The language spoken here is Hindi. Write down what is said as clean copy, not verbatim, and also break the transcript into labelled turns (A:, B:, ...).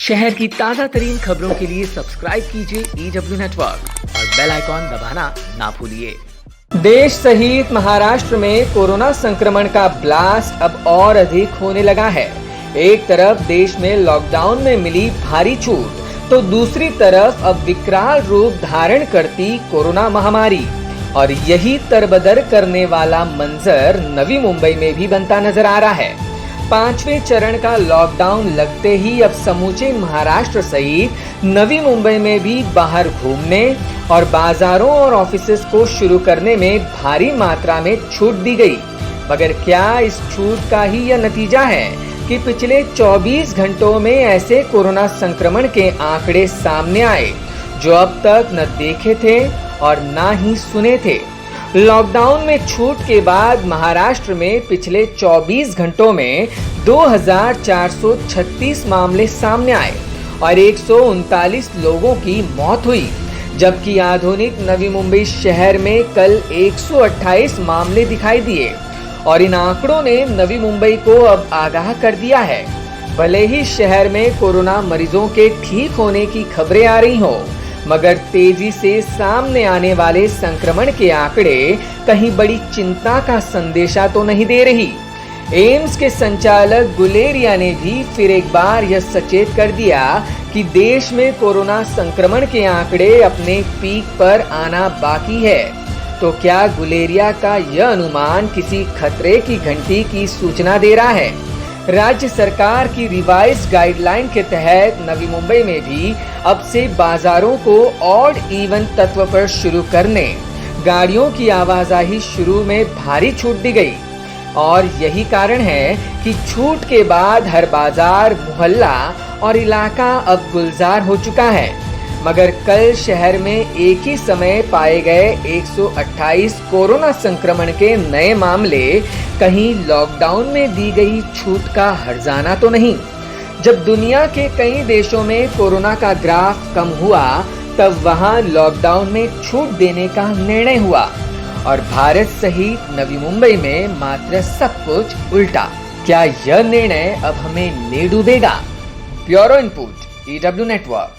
A: शहर की ताजा तरीन खबरों के लिए सब्सक्राइब कीजिए EW नेटवर्क और बेल आइकॉन दबाना ना भूलिए।
B: देश सहित महाराष्ट्र में कोरोना संक्रमण का ब्लास्ट अब और अधिक होने लगा है। एक तरफ देश में लॉकडाउन में मिली भारी छूट, तो दूसरी तरफ अब विकराल रूप धारण करती कोरोना महामारी। और यही तरबदर करने वाला मंजर नवी मुंबई में भी बनता नजर आ रहा है। 5वें चरण का लॉकडाउन लगते ही अब समूचे महाराष्ट्र सहित नवी मुंबई में भी बाहर घूमने और बाजारों और ऑफिसेस को शुरू करने में भारी मात्रा में छूट दी गई। मगर क्या इस छूट का ही यह नतीजा है कि पिछले 24 घंटों में ऐसे कोरोना संक्रमण के आंकड़े सामने आए जो अब तक न देखे थे और ना ही सुने थे। लॉकडाउन में छूट के बाद महाराष्ट्र में पिछले 24 घंटों में 2436 मामले सामने आए और 139 लोगों की मौत हुई, जबकि आधुनिक नवी मुंबई शहर में कल 128 मामले दिखाई दिए। और इन आंकड़ों ने नवी मुंबई को अब आगाह कर दिया है। भले ही शहर में कोरोना मरीजों के ठीक होने की खबरें आ रही हो, मगर तेजी से सामने आने वाले संक्रमण के आंकड़े कहीं बड़ी चिंता का संदेशा तो नहीं दे रही। एम्स के संचालक गुलेरिया ने भी फिर एक बार यह सचेत कर दिया कि देश में कोरोना संक्रमण के आंकड़े अपने पीक पर आना बाकी है। तो क्या गुलेरिया का यह अनुमान किसी खतरे की घंटी की सूचना दे रहा है? राज्य सरकार की रिवाइज गाइडलाइन के तहत नवी मुंबई में भी अब से बाजारों को ऑड इवन तत्व पर शुरू करने, गाड़ियों की आवाजाही शुरू में भारी छूट दी गई। और यही कारण है कि छूट के बाद हर बाजार, मोहल्ला और इलाका अब गुलजार हो चुका है। मगर कल शहर में एक ही समय पाए गए 128 कोरोना संक्रमण के नए मामले कहीं लॉकडाउन में दी गई छूट का हर्जाना तो नहीं। जब दुनिया के कई देशों में कोरोना का ग्राफ कम हुआ, तब वहां लॉकडाउन में छूट देने का निर्णय हुआ और भारत सहित नवी मुंबई में मात्र सब कुछ उल्टा। क्या यह निर्णय अब हमें ले डूबेगा? Bureau input, EW network.